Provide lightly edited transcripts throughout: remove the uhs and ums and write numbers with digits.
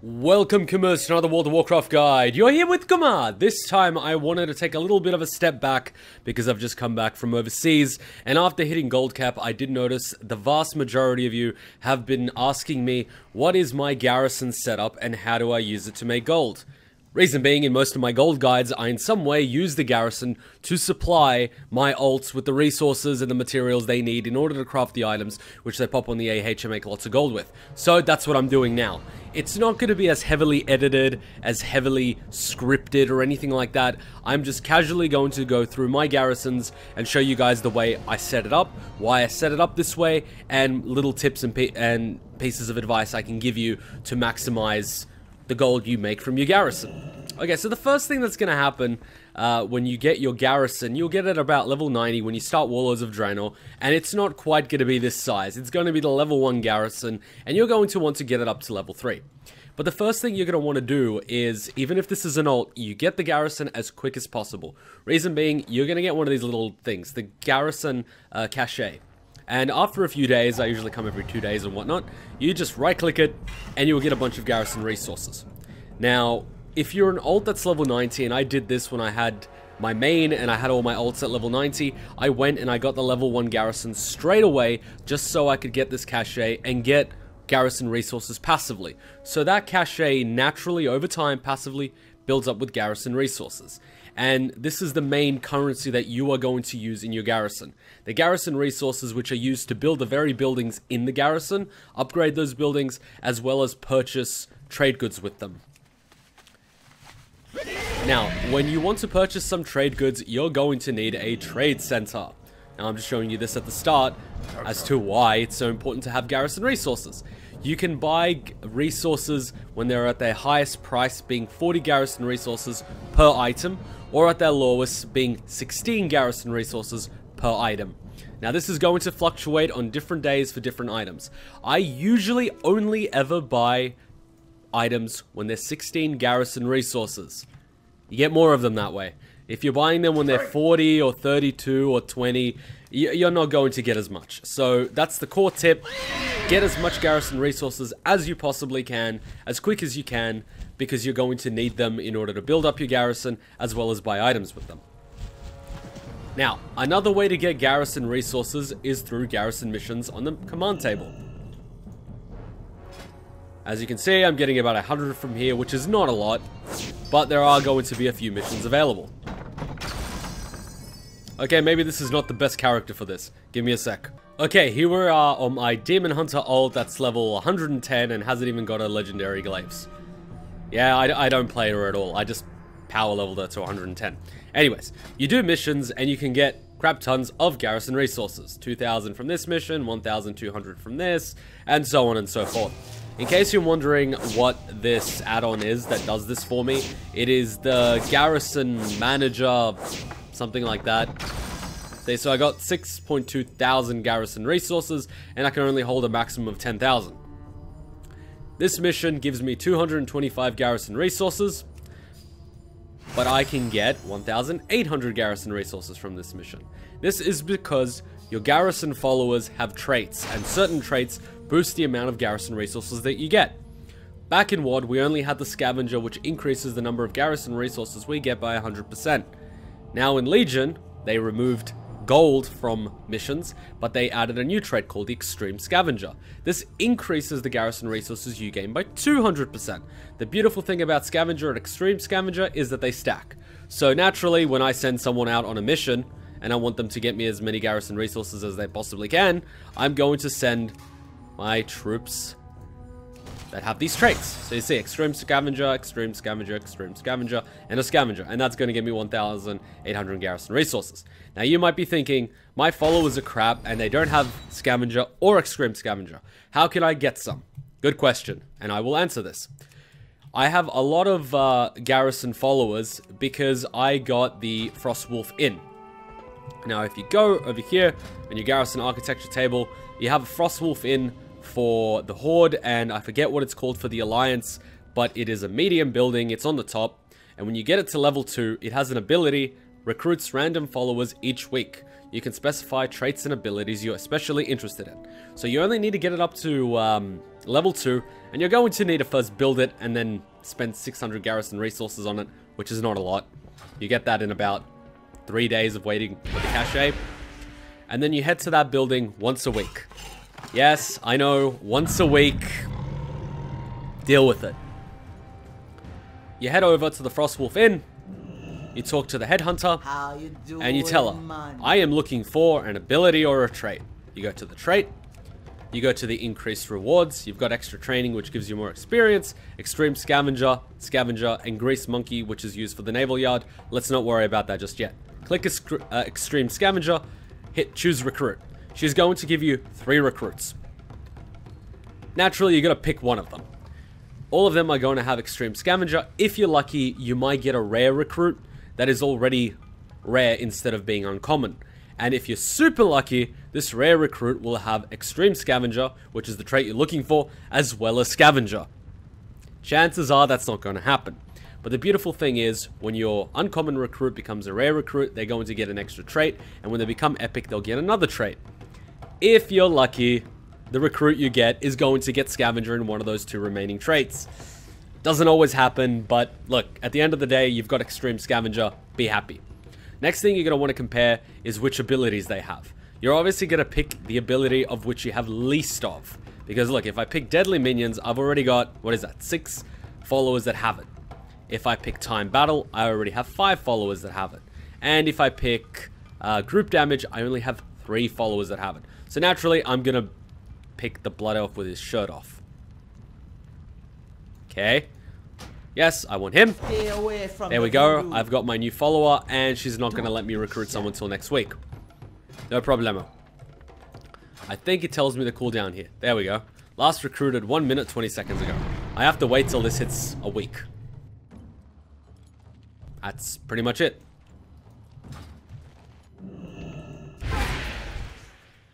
Welcome, Kuma, to another World of Warcraft guide. You're here with Kuma. This time I wanted to take a little bit of a step back because I've just come back from overseas, and after hitting gold cap, I did notice the vast majority of you have been asking me what is my garrison setup and how do I use it to make gold. Reason being, in most of my gold guides, I in some way use the garrison to supply my alts with the resources and the materials they need in order to craft the items which they pop on the AH and make lots of gold with. So that's what I'm doing now. It's not going to be as heavily edited, as heavily scripted or anything like that. I'm just casually going to go through my garrisons and show you guys the way I set it up, why I set it up this way, and little tips and pieces of advice I can give you to maximize the gold you make from your garrison. Okay, so the first thing that's going to happen when you get your garrison, you'll get it about level 90 when you start Warlords of Draenor, and it's not quite going to be this size. It's going to be the level 1 garrison, and you're going to want to get it up to level 3. But the first thing you're going to want to do is, even if this is an alt, you get the garrison as quick as possible. Reason being, you're going to get one of these little things, the garrison cachet. And after a few days, I usually come every 2 days and whatnot, you just right click it and you'll get a bunch of garrison resources. Now, if you're an alt that's level 90, and I did this when I had my main and I had all my alts at level 90, I went and I got the level 1 garrison straight away just so I could get this cachet and get garrison resources passively. So that cachet naturally over time passively builds up with garrison resources. And this is the main currency that you are going to use in your garrison. The garrison resources which are used to build the very buildings in the garrison, upgrade those buildings, as well as purchase trade goods with them. Now, when you want to purchase some trade goods, you're going to need a trade center. Now, I'm just showing you this at the start as to why it's so important to have garrison resources. You can buy resources when they're at their highest price, being 40 garrison resources per item, or at their lowest, being 16 garrison resources per item. Now, this is going to fluctuate on different days for different items. I usually only ever buy items when they're 16 garrison resources. You get more of them that way. If you're buying them when they're 40 or 32 or 20, you're not going to get as much. So that's the core tip. Get as much garrison resources as you possibly can, as quick as you can, because you're going to need them in order to build up your garrison, as well as buy items with them. Now, another way to get garrison resources is through garrison missions on the command table. As you can see, I'm getting about 100 from here, which is not a lot, but there are going to be a few missions available. Okay, maybe this is not the best character for this. Give me a sec. Okay, here we are on my Demon Hunter ult that's level 110 and hasn't even got a legendary glaives. Yeah, I don't play her at all. I just power leveled her to 110. Anyways, you do missions and you can get crap tons of garrison resources. 2,000 from this mission, 1,200 from this, and so on and so forth. In case you're wondering what this add-on is that does this for me, it is the Garrison Manager, something like that. So I got 6.2 thousand garrison resources, and I can only hold a maximum of 10,000. This mission gives me 225 garrison resources, but I can get 1,800 garrison resources from this mission. This is because your garrison followers have traits, and certain traits boost the amount of garrison resources that you get. Back in WoD, we only had the Scavenger, which increases the number of garrison resources we get by 100%. Now in Legion, they removed gold from missions, but they added a new trait called the Extreme Scavenger. This increases the garrison resources you gain by 200%. The beautiful thing about Scavenger and Extreme Scavenger is that they stack. So naturally, when I send someone out on a mission, and I want them to get me as many garrison resources as they possibly can, I'm going to send my troops that have these traits. So you see Extreme Scavenger, Extreme Scavenger, Extreme Scavenger, and a Scavenger. And that's going to give me 1,800 garrison resources. Now you might be thinking, my followers are crap and they don't have Scavenger or Extreme Scavenger. How can I get some? Good question, and I will answer this. I have a lot of garrison followers because I got the Frostwolf in. Now if you go over here on your garrison architecture table, you have a Frostwolf in for the Horde, and I forget what it's called for the Alliance, but it is a medium building, it's on the top, and when you get it to level 2, it has an ability, recruits random followers each week. You can specify traits and abilities you're especially interested in. So you only need to get it up to level 2, and you're going to need to first build it and then spend 600 garrison resources on it, which is not a lot. You get that in about 3 days of waiting for the cache. And then you head to that building once a week. Yes, I know, once a week. Deal with it. You head over to the Frostwolf Inn. You talk to the headhunter, and you tell her, I am looking for an ability or a trait. You go to the trait. You go to the increased rewards. You've got extra training, which gives you more experience. Extreme Scavenger, and Grease Monkey, which is used for the Naval Yard. Let's not worry about that just yet. Click Extreme Scavenger. Hit choose recruit. She's going to give you 3 recruits. Naturally, you're going to pick one of them. All of them are going to have Extreme Scavenger. If you're lucky, you might get a rare recruit that is already rare instead of being uncommon. And if you're super lucky, this rare recruit will have Extreme Scavenger, which is the trait you're looking for, as well as Scavenger. Chances are that's not going to happen. But the beautiful thing is, when your uncommon recruit becomes a rare recruit, they're going to get an extra trait, and when they become epic, they'll get another trait. If you're lucky, the recruit you get is going to get Scavenger in one of those 2 remaining traits. Doesn't always happen, but look, at the end of the day, you've got Extreme Scavenger, be happy. Next thing you're going to want to compare is which abilities they have. You're obviously going to pick the ability of which you have least of. Because look, if I pick Deadly Minions, I've already got, 6 followers that have it. If I pick Time Battle, I already have 5 followers that have it. And if I pick Group Damage, I only have 3 followers that have it. So naturally, I'm going to pick the Blood Elf with his shirt off. Okay. Yes, I want him. There we go. I've got my new follower, and she's not going to let me recruit someone till next week. No problemo. I think it tells me the cooldown here. There we go. Last recruited 1 minute 20 seconds ago. I have to wait till this hits a week. That's pretty much it.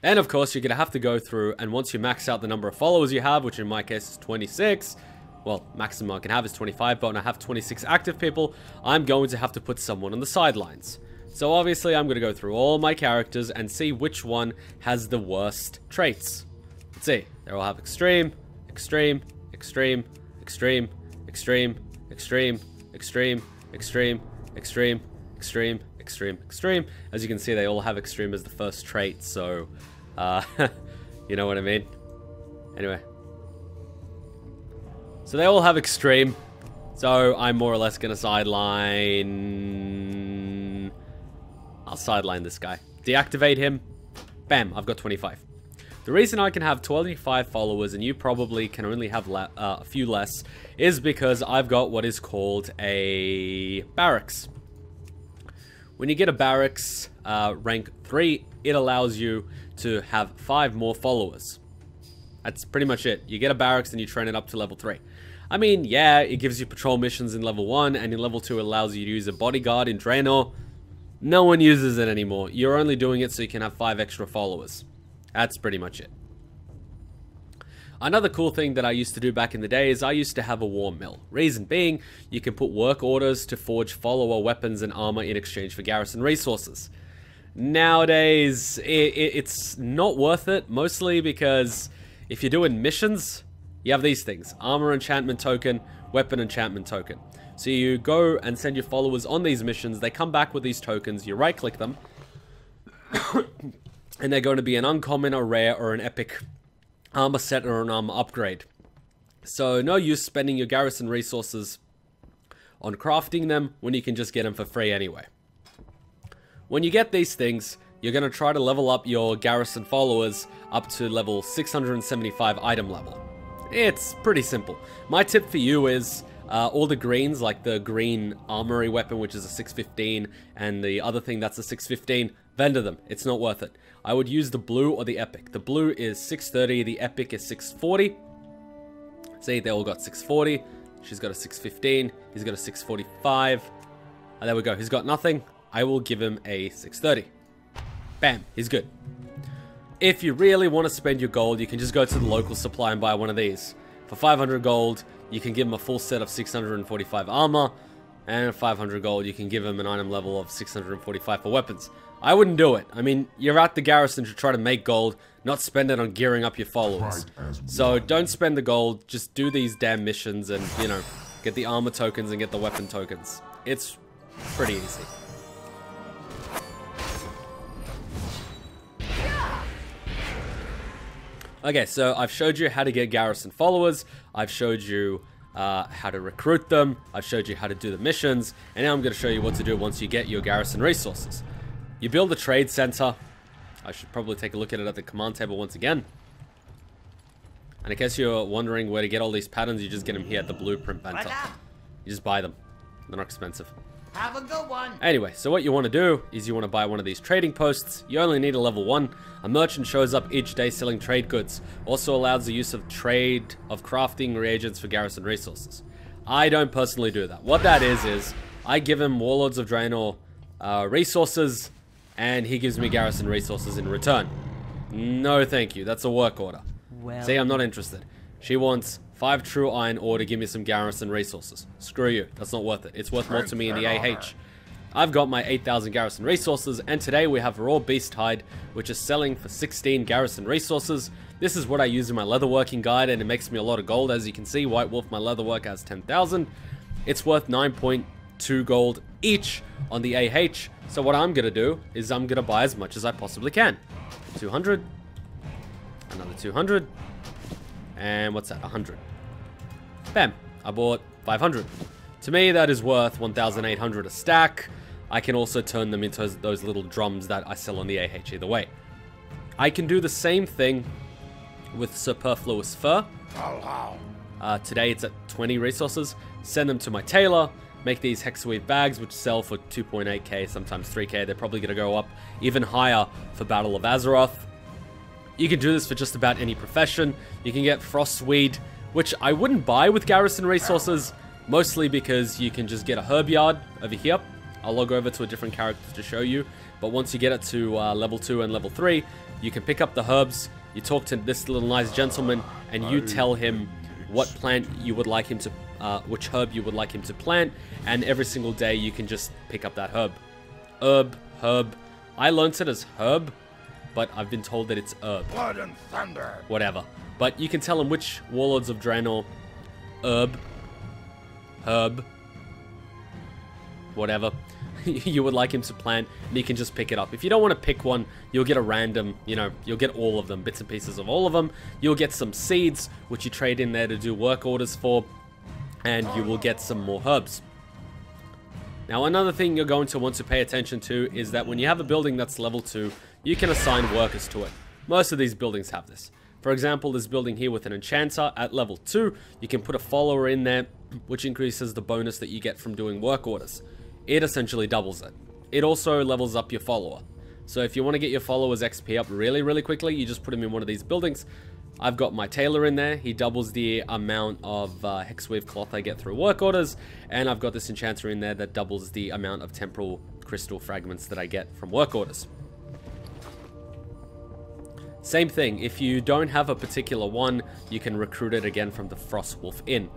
And of course, you're going to have to go through, and once you max out the number of followers you have, which in my case is 26, well, maximum I can have is 25, but when I have 26 active people, I'm going to have to put someone on the sidelines. So obviously, I'm going to go through all my characters and see which one has the worst traits. Let's see. They all have Extreme, Extreme, Extreme, Extreme, Extreme, Extreme, Extreme, Extreme, Extreme, Extreme, Extreme, Extreme. As you can see, they all have Extreme as the first trait, so, you know what I mean? Anyway. So they all have Extreme, so I'm more or less going to sideline... I'll sideline this guy. Deactivate him. Bam, I've got 25. The reason I can have 25 followers and you probably can only have a few less is because I've got what is called a barracks. When you get a barracks rank 3, it allows you to have 5 more followers. That's pretty much it. You get a barracks and you train it up to level 3. I mean, yeah, it gives you patrol missions in level 1, and in level 2 it allows you to use a bodyguard in Draenor. No one uses it anymore. You're only doing it so you can have 5 extra followers. That's pretty much it. Another cool thing that I used to do back in the day is I used to have a war mill. Reason being, you can put work orders to forge follower weapons and armor in exchange for garrison resources. Nowadays, it's not worth it, mostly because if you're doing missions, you have these things. Armor enchantment token, weapon enchantment token. So you go and send your followers on these missions, they come back with these tokens, you right click them, and they're going to be an uncommon, a rare, or an epic armor set or an armor upgrade. So no use spending your garrison resources on crafting them when you can just get them for free anyway. When you get these things, you're going to try to level up your garrison followers up to level 675 item level. It's pretty simple. My tip for you is all the greens, like the green armory weapon, which is a 615, and the other thing that's a 615, vendor them. It's not worth it. I would use the blue or the epic. The blue is 630, the epic is 640. See, they all got 640. She's got a 615. He's got a 645. And there we go. He's got nothing. I will give him a 630. Bam. He's good. If you really want to spend your gold, you can just go to the local supply and buy one of these. For 500 gold, you can give him a full set of 645 armor. And 500 gold, you can give him an item level of 645 for weapons. I wouldn't do it. I mean, you're at the garrison to try to make gold, not spend it on gearing up your followers. So don't spend the gold, just do these damn missions and, you know, get the armor tokens and get the weapon tokens. It's pretty easy. Okay, so I've showed you how to get garrison followers. I've showed you how to recruit them. I've showed you how to do the missions. And now I'm going to show you what to do once you get your garrison resources. You build a trade center. I should probably take a look at it at the command table once again. And in case you're wondering where to get all these patterns, you just get them here at the blueprint banter. You just buy them. They're not expensive. Have a good one. Anyway, so what you want to do is you want to buy one of these trading posts. You only need a level 1. A merchant shows up each day selling trade goods. Also allows the use of trade of crafting reagents for garrison resources. I don't personally do that. What that is I give him Warlords of Draenor resources, and he gives me garrison resources in return. No thank you, that's a work order. Well, see, I'm not interested. She wants 5 true iron ore to give me some garrison resources. Screw you, that's not worth it. It's worth more to me in the AH. I've got my 8,000 garrison resources, and today we have raw beast hide, which is selling for 16 garrison resources. This is what I use in my leatherworking guide, and it makes me a lot of gold. As you can see, White Wolf, my leatherwork, has 10,000. It's worth 9.2 gold each on the AH. So what I'm going to do is I'm going to buy as much as I possibly can. 200. Another 200. And what's that? 100. Bam. I bought 500. To me, that is worth 1,800 a stack. I can also turn them into those little drums that I sell on the AH either way. I can do the same thing with superfluous fur. Today it's at 20 resources. Send them to my tailor. Make these hexaweave bags, which sell for 2.8k, sometimes 3k. They're probably going to go up even higher for Battle of Azeroth. You can do this for just about any profession. You can get Frostweed, which I wouldn't buy with garrison resources, mostly because you can just get a herb yard over here. I'll log over to a different character to show you. But once you get it to level 2 and level 3, you can pick up the herbs. You talk to this little nice gentleman, and you tell him what plant you would like him to which herb you would like him to plant, and every single day you can just pick up that herb. Herb. I learned it as herb, but I've been told that it's herb. Blood and thunder. Whatever. But you can tell him which Warlords of Draenor herb, whatever, you would like him to plant, and you can just pick it up. If you don't want to pick one, you'll get a random, you know, you'll get all of them, bits and pieces of all of them. You'll get some seeds, which you trade in there to do work orders for, and you will get some more herbs. Now, another thing you're going to want to pay attention to is that when you have a building that's level 2, you can assign workers to it. Most of these buildings have this. For example, this building here with an enchanter at level 2, you can put a follower in there, which increases the bonus that you get from doing work orders. It essentially doubles it. It also levels up your follower. So if you want to get your followers XP up really quickly, you just put them in one of these buildings. I've got my tailor in there. He doubles the amount of hexweave cloth I get through work orders. And I've got this enchanter in there that doubles the amount of temporal crystal fragments that I get from work orders. Same thing, if you don't have a particular one, you can recruit it again from the Frostwolf Inn.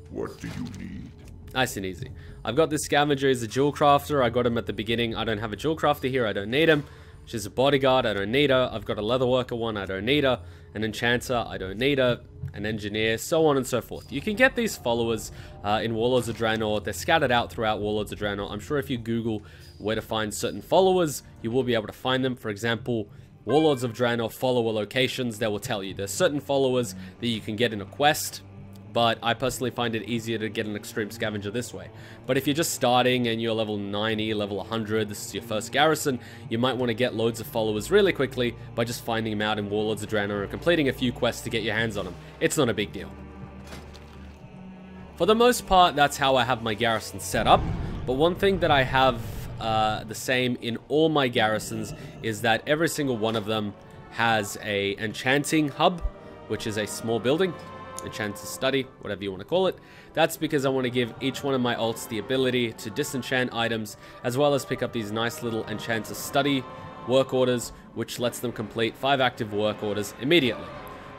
What do you need? Nice and easy. I've got this scavenger, he's a jewel crafter. I got him at the beginning. I don't have a jewel crafter here, I don't need him. She's a bodyguard, I don't need her. I've got a leatherworker one, I don't need her. An enchanter, I don't need her. An engineer, so on and so forth. You can get these followers in Warlords of Draenor. They're scattered out throughout Warlords of Draenor. I'm sure if you Google where to find certain followers, you will be able to find them. For example, Warlords of Draenor follower locations, they will tell you. There's certain followers that you can get in a quest, but I personally find it easier to get an extreme scavenger this way. But if you're just starting and you're level 90, level 100, this is your first garrison, you might want to get loads of followers really quickly by just finding them out in Warlords of Draenor and completing a few quests to get your hands on them. It's not a big deal. For the most part, that's how I have my garrison set up. But one thing that I have the same in all my garrisons is that every single one of them has a Enchanting Hub, which is a small building. Enchanter's Study, whatever you want to call it. That's because I want to give each one of my alts the ability to disenchant items, as well as pick up these nice little Enchanter's Study work orders, which lets them complete 5 active work orders immediately.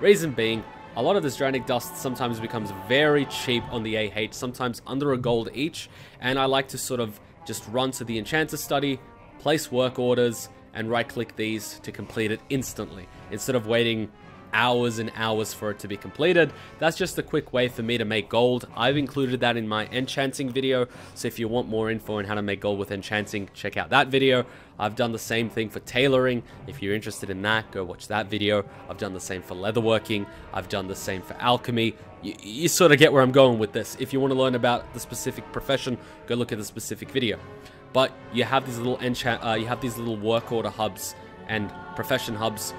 Reason being, A lot of this Dranic Dust sometimes becomes very cheap on the AH, sometimes under a gold each, and I like to sort of just run to the Enchanter Study, place work orders, and right-click these to complete it instantly, instead of waiting hours and hours for it to be completed. That's just a quick way for me to make gold. I've included that in my enchanting video, so if you want more info on how to make gold with enchanting, check out that video. I've done the same thing for tailoring. If you're interested in that, go watch that video. I've done the same for leatherworking. I've done the same for alchemy. You sort of get where I'm going with this. If you want to learn about the specific profession, go look at the specific video. But you have these little work order hubs and profession hubs.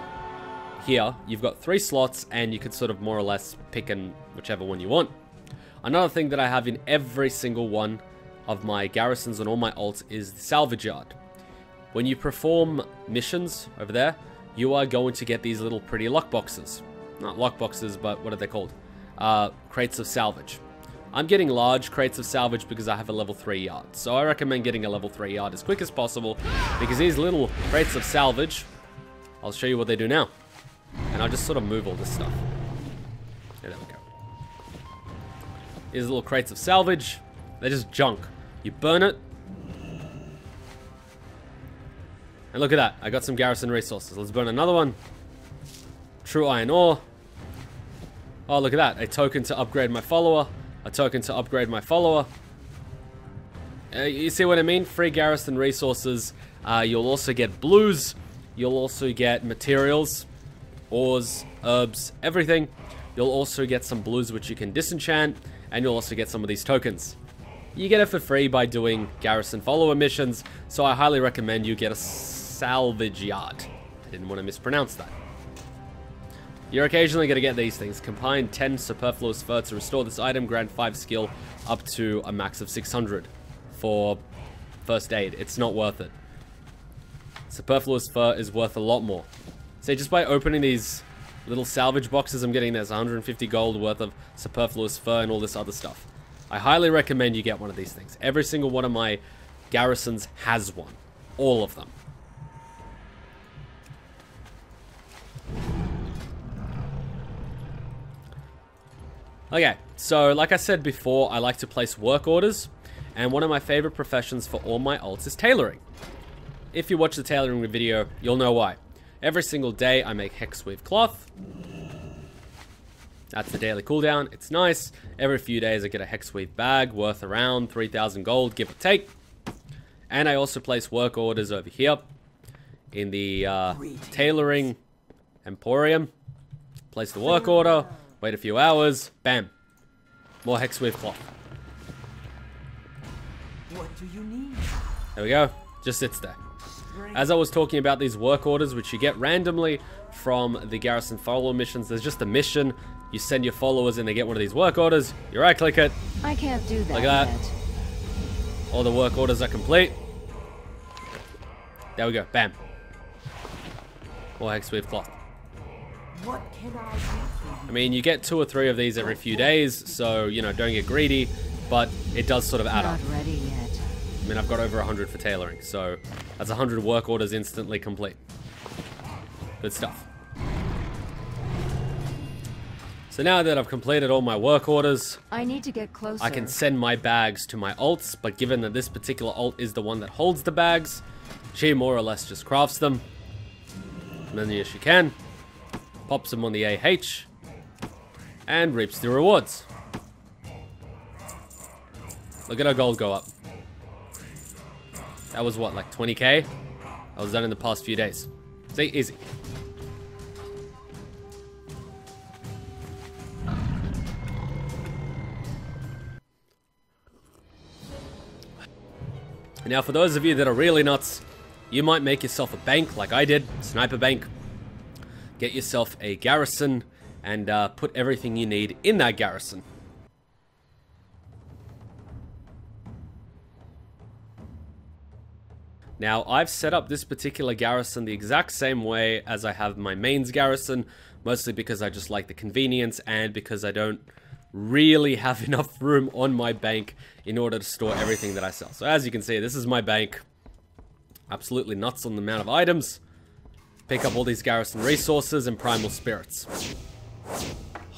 Here, you've got 3 slots, and you can sort of more or less pick whichever one you want. Another thing that I have in every single one of my garrisons and all my alts is the Salvage Yard. When you perform missions over there, you are going to get these little pretty lockboxes. Not lockboxes, but what are they called? Crates of salvage. I'm getting large crates of salvage because I have a level 3 yard. So I recommend getting a level 3 yard as quick as possible, because these little crates of salvage, I'll show you what they do now. And I'll just sort of move all this stuff. Yeah, there we go. These little crates of salvage. They're just junk. You burn it. And look at that. I got some garrison resources. Let's burn another one. True iron ore. Oh, look at that. A token to upgrade my follower. A token to upgrade my follower. You see what I mean? Free garrison resources. You'll also get blues. You'll also get materials. Ores, herbs, everything. You'll also get some blues which you can disenchant, and you'll also get some of these tokens. You get it for free by doing garrison follower missions, so I highly recommend you get a Salvage Yard. I didn't want to mispronounce that. You're occasionally going to get these things. Combine 10 superfluous fur to restore this item, grant 5 skill up to a max of 600 for first aid. It's not worth it. Superfluous fur is worth a lot more. So just by opening these little salvage boxes, I'm getting this 150 gold worth of superfluous fur and all this other stuff. I highly recommend you get one of these things. Every single one of my garrisons has one. All of them. Okay, so like I said before, I like to place work orders. And one of my favorite professions for all my alts is tailoring. If you watch the tailoring video, you'll know why. Every single day, I make hexweave cloth. That's the daily cooldown. It's nice. Every few days, I get a hexweave bag worth around 3,000 gold, give or take. And I also place work orders over here in the tailoring emporium. Place the work order, wait a few hours, bam. More hexweave cloth. What do you need? There we go. Just sits there. As I was talking about these work orders, which you get randomly from the Garrison follower missions, there's just a mission. You send your followers and they get one of these work orders. You right-click it. I can't do that like that. yet. All the work orders are complete. There we go. Bam. More hexweave cloth. What can I do for you? I mean, you get 2 or 3 of these every few days, so, you know, don't get greedy, but it does sort of add up. Not ready yet. I mean, I've got over 100 for tailoring, so that's 100 work orders instantly complete. Good stuff. So now that I've completed all my work orders, I need to get closer. I can send my bags to my alts, but given that this particular alt is the one that holds the bags, she more or less just crafts them. And then yes, she can. Pops them on the AH, and reaps the rewards. Look at our gold go up. That was what, like 20k? That was done in the past few days. See, easy. Now, for those of you that are really nuts, you might make yourself a bank like I did, sniper bank. Get yourself a garrison and put everything you need in that garrison. Now, I've set up this particular garrison the exact same way as I have my mains garrison, mostly because I just like the convenience and because I don't really have enough room on my bank in order to store everything that I sell. So as you can see, this is my bank. Absolutely nuts on the amount of items. Pick up all these garrison resources and Primal Spirits.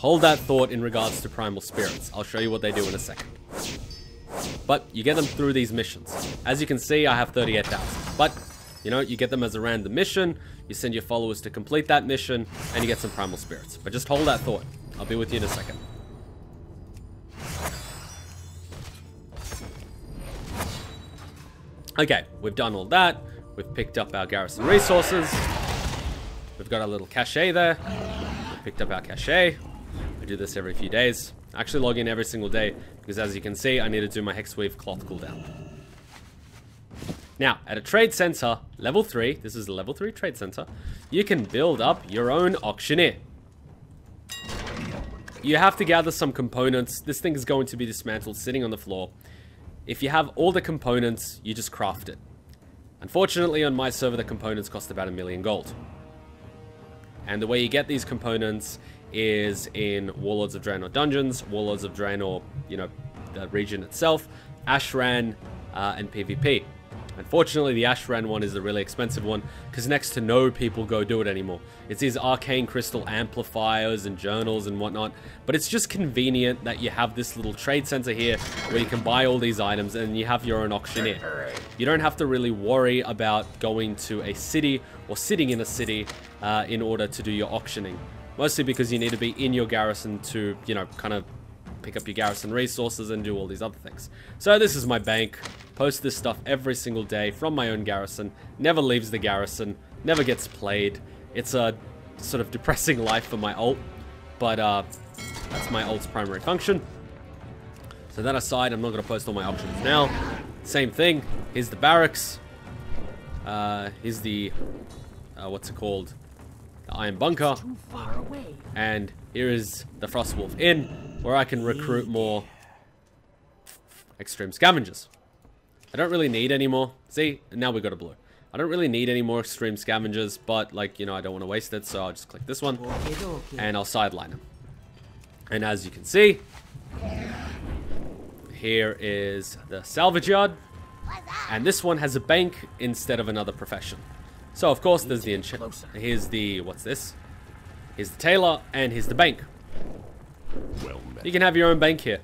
hold that thought in regards to Primal Spirits. I'll show you what they do in a second. But you get them through these missions. As you can see, I have 38,000. But, you know, you get them as a random mission. You send your followers to complete that mission, and you get some Primal Spirits. But just hold that thought. I'll be with you in a second. Okay, we've done all that. We've picked up our garrison resources. We've got a little cache there. We've picked up our cache. I do this every few days. I actually log in every single day because, as you can see, I need to do my Hexweave cloth cooldown. Now, at a trade center, level 3, this is a level 3 trade center, you can build up your own auctioneer. You have to gather some components. This thing is going to be dismantled sitting on the floor. If you have all the components, you just craft it. Unfortunately, on my server, the components cost about 1 million gold. And the way you get these components is in Warlords of Draenor dungeons, Warlords of Draenor, you know, the region itself, Ashran, and PvP. Unfortunately, the Ashran one is a really expensive one because next to no people go do it anymore. It's these arcane crystal amplifiers and journals and whatnot, but it's just convenient that you have this little trade center here where you can buy all these items and you have your own auctioneer. You don't have to really worry about going to a city or sitting in a city in order to do your auctioning. Mostly because you need to be in your garrison to, you know, kind of pick up your garrison resources and do all these other things. So this is my bank. Post this stuff every single day from my own garrison. Never leaves the garrison. Never gets played. It's a sort of depressing life for my ult. But that's my ult's primary function. So that aside, I'm not going to post all my options now. Same thing. Here's the barracks. Here's the... what's it called? The Iron Bunker. Too far away. And here is the Frostwolf Inn, where I can recruit more extreme scavengers. I don't really need any more. See, now we got a blue. I don't really need any more extreme scavengers, but, like, you know, I don't want to waste it, so I'll just click this one, and I'll sideline them. And as you can see, here is the Salvage Yard, and this one has a bank instead of another profession. So, of course, there's the here's the, what's this? Here's the tailor, and here's the bank. Well met. You can have your own bank here.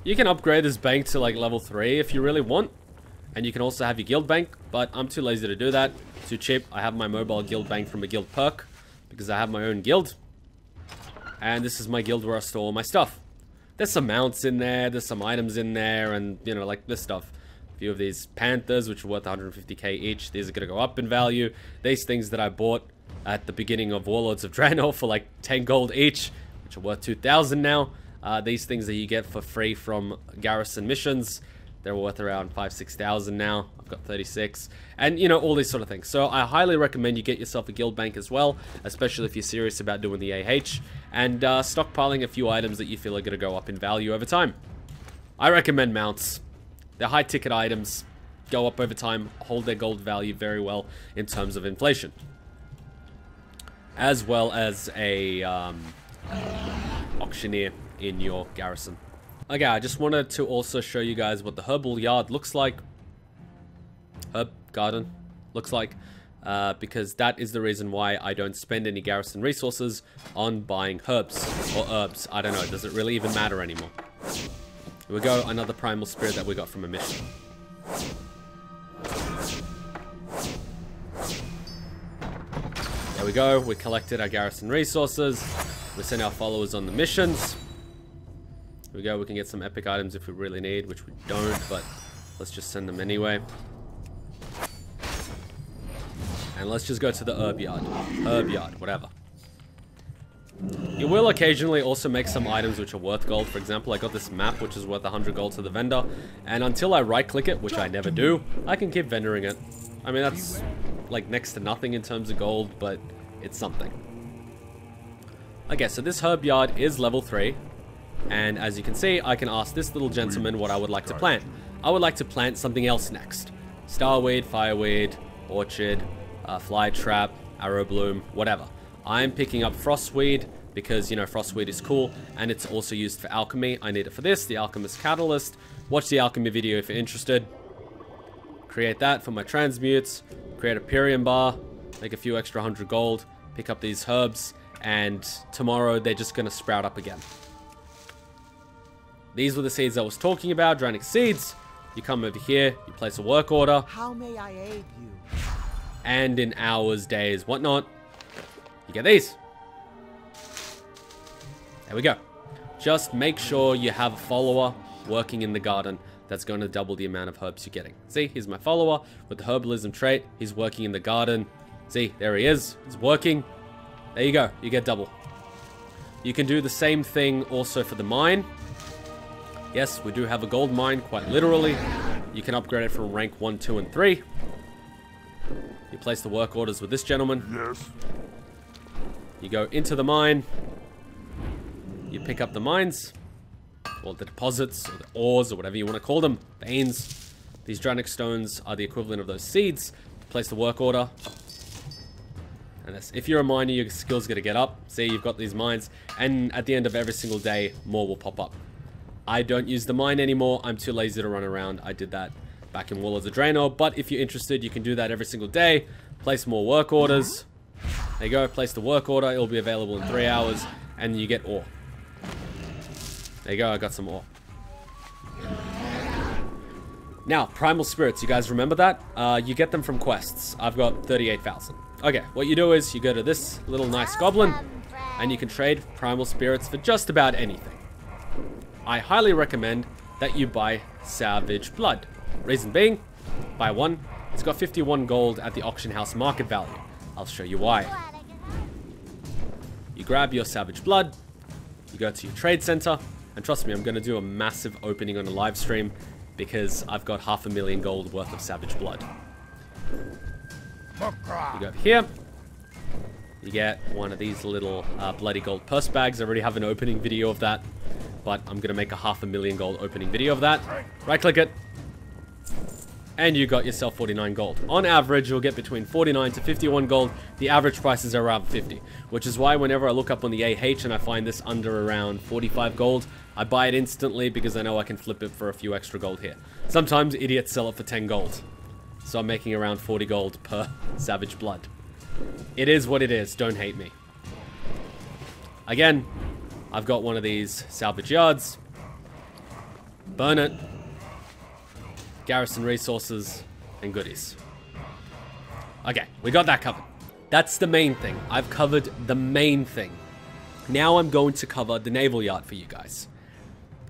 You can upgrade this bank to like level 3 if you really want. And you can also have your guild bank, but I'm too lazy to do that. Too cheap. I have my mobile guild bank from a guild perk because I have my own guild. And this is my guild where I store all my stuff. There's some mounts in there, there's some items in there, and you know, like this stuff. A few of these panthers, which are worth 150k each. These are going to go up in value. These things that I bought at the beginning of Warlords of Draenor for like 10 gold each, which are worth 2,000 now. These things that you get for free from Garrison Missions, they're worth around 5-6,000 now. I've got 36. And, you know, all these sort of things. So I highly recommend you get yourself a guild bank as well, especially if you're serious about doing the AH, and stockpiling a few items that you feel are going to go up in value over time. I recommend mounts. They're high-ticket items, go up over time, hold their gold value very well in terms of inflation. As well as a auctioneer in your garrison. Okay, I just wanted to also show you guys what the herbal yard looks like. Herb garden looks like. Because that is the reason why I don't spend any garrison resources on buying herbs or herbs. I don't know, does it really even matter anymore? Here we go, another Primal Spirit that we got from a mission. There we go, we collected our garrison resources. We sent our followers on the missions. Here we go, we can get some epic items if we really need, which we don't, but let's just send them anyway. And let's just go to the herb yard, whatever. You will occasionally also make some items which are worth gold. For example, I got this map which is worth 100 gold to the vendor, and until I right click it, which I never do, I can keep vendoring it. I mean, that's like next to nothing in terms of gold, but it's something. Okay, so this herb yard is level 3, and as you can see, I can ask this little gentleman what I would like to plant. I would like to plant something else next. Starweed, fireweed, orchid, fly trap, arrow bloom, whatever. I'm picking up frostweed because, you know, frostweed is cool, and it's also used for alchemy. I need it for this, the alchemist catalyst. Watch the alchemy video if you're interested. Create that for my transmutes, create a Pyrian bar, make a few extra 100 gold, pick up these herbs, and tomorrow they're just going to sprout up again. These were the seeds I was talking about, Dranic seeds. You come over here, you place a work order. How may I aid you? And in hours, days, whatnot, you get these. There we go. Just make sure you have a follower working in the garden that's going to double the amount of herbs you're getting. See, here's my follower with the herbalism trait. He's working in the garden. See, there he is. He's working. There you go. You get double. You can do the same thing also for the mine. Yes, we do have a gold mine, quite literally. You can upgrade it from rank 1, 2, and 3. You place the work orders with this gentleman. Yes. You go into the mine. You pick up the mines, or the deposits, or the ores, or whatever you want to call them. Veins. These Dranic stones are the equivalent of those seeds. Place the work order. And if you're a miner, your skill's going to get up. See, you've got these mines. And at the end of every single day, more will pop up. I don't use the mine anymore. I'm too lazy to run around. I did that back in WoW as a Draenor. But if you're interested, you can do that every single day. Place more work orders. There you go. Place the work order. It'll be available in 3 hours. And you get ore. There you go. I got some ore. Now, Primal Spirits. You guys remember that? You get them from quests. I've got 38,000. Okay. What you do is you go to this little nice goblin. And you can trade Primal Spirits for just about anything. I highly recommend that you buy Salvage Blood. Reason being, buy one. It's got 51 gold at the auction house market value. I'll show you why. You grab your Salvage Blood. You go to your trade center. And trust me, I'm going to do a massive opening on a live stream because I've got 500,000 gold worth of Salvage Blood. You go over here. You get one of these little bloody gold purse bags. I already have an opening video of that. But I'm going to make a 500,000 gold opening video of that. Right click it. And you got yourself 49 gold. On average, you'll get between 49 to 51 gold. The average prices are around 50. Which is why whenever I look up on the AH and I find this under around 45 gold, I buy it instantly because I know I can flip it for a few extra gold here. Sometimes idiots sell it for 10 gold. So I'm making around 40 gold per Savage Blood. It is what it is. Don't hate me. Again, I've got one of these Salvage Yards. Burn it. Garrison resources and goodies. Okay, we got that covered. That's the main thing. I've covered the main thing. Now I'm going to cover the Naval Yard for you guys.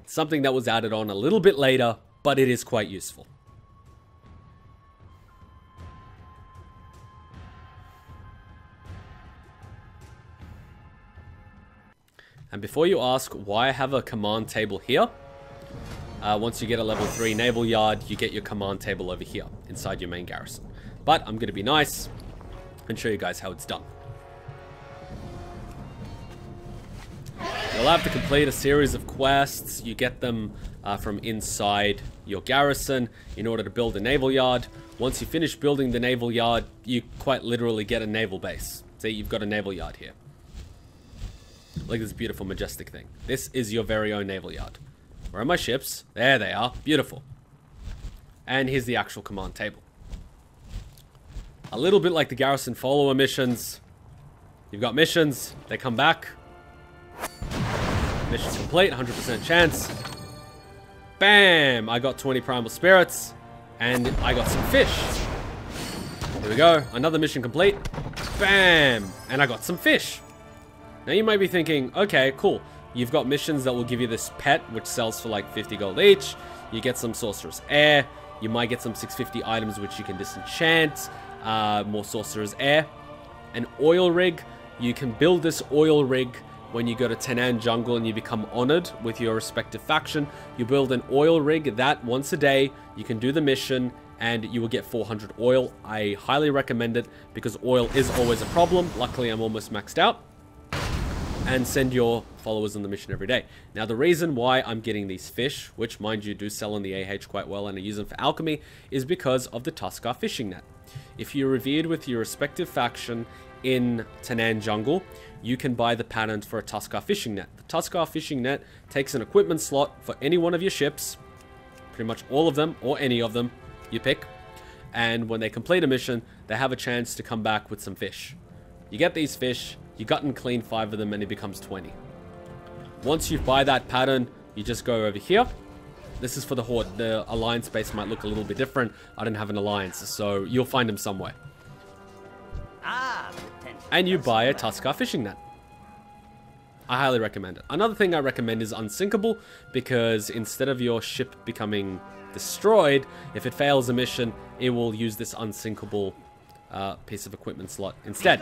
Something that was added on a little bit later, but it is quite useful. And before you ask why I have a command table here, once you get a level 3 Naval Yard, you get your command table over here, inside your main garrison. But I'm going to be nice and show you guys how it's done. You'll have to complete a series of quests. You get them from inside your garrison in order to build a Naval Yard. Once you finish building the Naval Yard, you quite literally get a naval base. See, you've got a Naval Yard here. Look at this beautiful, majestic thing. This is your very own Naval Yard. Where are my ships? There they are. Beautiful. And here's the actual command table. A little bit like the Garrison follower missions. You've got missions. They come back. Mission complete. 100% chance. Bam! I got 20 Primal Spirits. And I got some fish. Here we go. Another mission complete. Bam! And I got some fish. Now you might be thinking, okay, cool. You've got missions that will give you this pet, which sells for like 50 gold each. You get some Sorcerer's Air. You might get some 650 items, which you can disenchant. More Sorcerer's Air. An oil rig. You can build this oil rig when you go to Tenan Jungle and you become honored with your respective faction. You build an oil rig that once a day, you can do the mission and you will get 400 oil. I highly recommend it because oil is always a problem. Luckily, I'm almost maxed out. And send your followers on the mission every day. Now, the reason why I'm getting these fish, which, mind you, do sell in the AH quite well and I use them for alchemy, is because of the Tuskar fishing net. If you're revered with your respective faction in Tenan Jungle, you can buy the pattern for a Tuskar fishing net. The Tuskar fishing net takes an equipment slot for any one of your ships, pretty much all of them, or any of them, you pick. And when they complete a mission, they have a chance to come back with some fish. You get these fish, You gut and clean 5 of them and it becomes 20. Once you buy that pattern, you just go over here. This is for the Horde. The Alliance base might look a little bit different. I don't have an Alliance, so you'll find them somewhere. And you buy a Tuskar fishing net. I highly recommend it. Another thing I recommend is Unsinkable, because instead of your ship becoming destroyed, if it fails a mission, it will use this Unsinkable piece of equipment slot instead.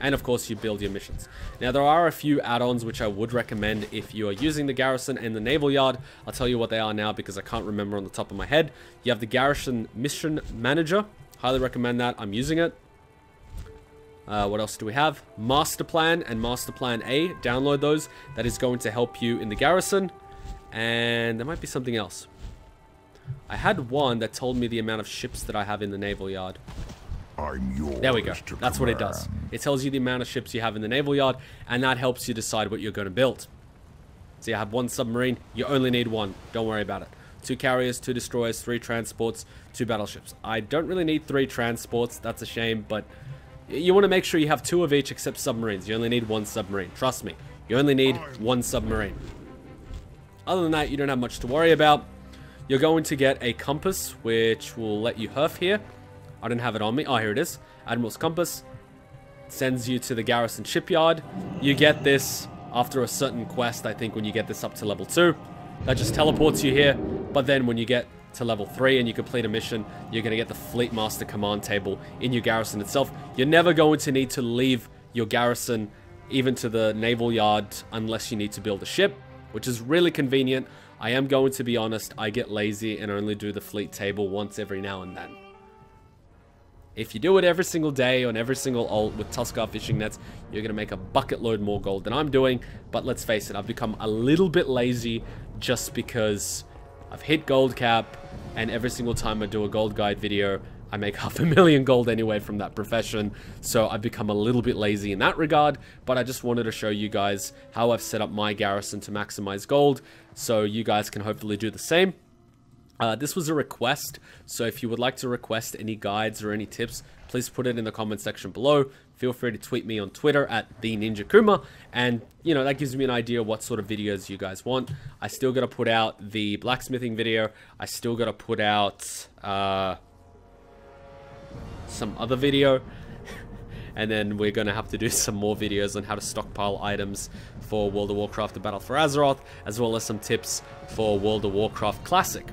And of course, you build your missions. Now, there are a few add-ons which I would recommend if you are using the Garrison and the Naval Yard. I'll tell you what they are now because I can't remember on the top of my head. You have the Garrison Mission Manager. Highly recommend that. I'm using it. What else do we have? Master Plan and Master Plan A. Download those. That is going to help you in the Garrison. And there might be something else. I had one that told me the amount of ships that I have in the Naval Yard. There we go. That's what it does. It tells you the amount of ships you have in the Naval Yard, and that helps you decide what you're going to build. So you have 1 submarine. You only need 1. Don't worry about it. 2 carriers, 2 destroyers, 3 transports, 2 battleships. I don't really need 3 transports. That's a shame, but you want to make sure you have 2 of each except submarines. You only need 1 submarine. Trust me. You only need 1 submarine. Other than that, you don't have much to worry about. You're going to get a compass, which will let you herf here. I don't have it on me. Oh, here it is. Admiral's Compass. Sends you to the Garrison Shipyard. You get this after a certain quest, I think, when you get this up to level 2. That just teleports you here. But then when you get to level 3 and you complete a mission, you're going to get the Fleet Master command table in your garrison itself. You're never going to need to leave your garrison, even to the Naval Yard, unless you need to build a ship, which is really convenient. I am going to be honest, I get lazy and only do the fleet table once every now and then. If you do it every single day on every single ult with Tuskar fishing nets, you're going to make a bucket load more gold than I'm doing. But let's face it, I've become a little bit lazy just because I've hit gold cap, and every single time I do a gold guide video, I make 500,000 gold anyway from that profession. So I've become a little bit lazy in that regard, but I just wanted to show you guys how I've set up my garrison to maximize gold, so you guys can hopefully do the same. This was a request, so if you would like to request any guides or any tips, please put it in the comment section below. Feel free to tweet me on Twitter at @TheNinjaKuma, and you know, that gives me an idea what sort of videos you guys want. I still got to put out the blacksmithing video. I still got to put out some other video, and then we're going to have to do some more videos on how to stockpile items for World of Warcraft: The Battle for Azeroth, as well as some tips for World of Warcraft Classic.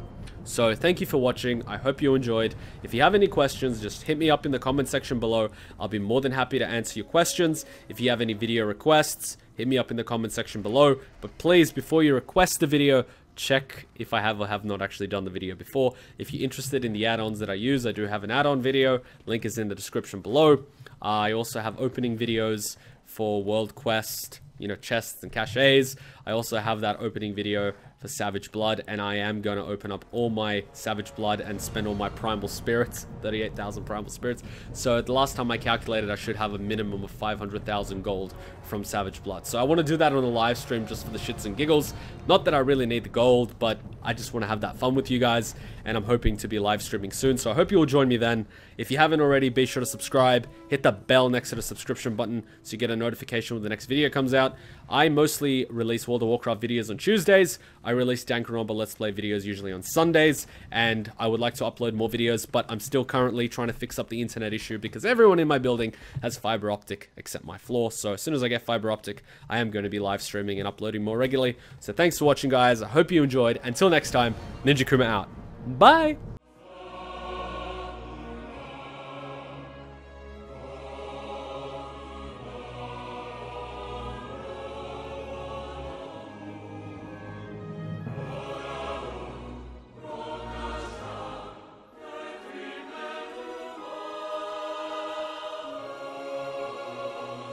So thank you for watching. I hope you enjoyed. If you have any questions, just hit me up in the comment section below. I'll be more than happy to answer your questions. If you have any video requests, hit me up in the comment section below. But please, before you request the video, check if I have or have not actually done the video before. If you're interested in the add-ons that I use, I do have an add-on video. Link is in the description below. I also have opening videos for World Quest, you know, chests and caches. I also have that opening video for Savage Blood, and I am going to open up all my Savage Blood and spend all my Primal Spirits, 38,000 Primal Spirits. So the last time I calculated, I should have a minimum of 500,000 gold from Savage Blood. So I want to do that on a live stream just for the shits and giggles. Not that I really need the gold, but I just want to have that fun with you guys, and I'm hoping to be live streaming soon. So I hope you will join me then. If you haven't already, be sure to subscribe. Hit the bell next to the subscription button so you get a notification when the next video comes out. I mostly release World of Warcraft videos on Tuesdays. I release Danganronpa Let's Play videos usually on Sundays, and I would like to upload more videos, but I'm still currently trying to fix up the internet issue because everyone in my building has fiber optic except my floor. So as soon as I get fiber optic, I am going to be live streaming and uploading more regularly. So thanks for watching, guys. I hope you enjoyed. Until next time, Ninja Kuma out. Bye!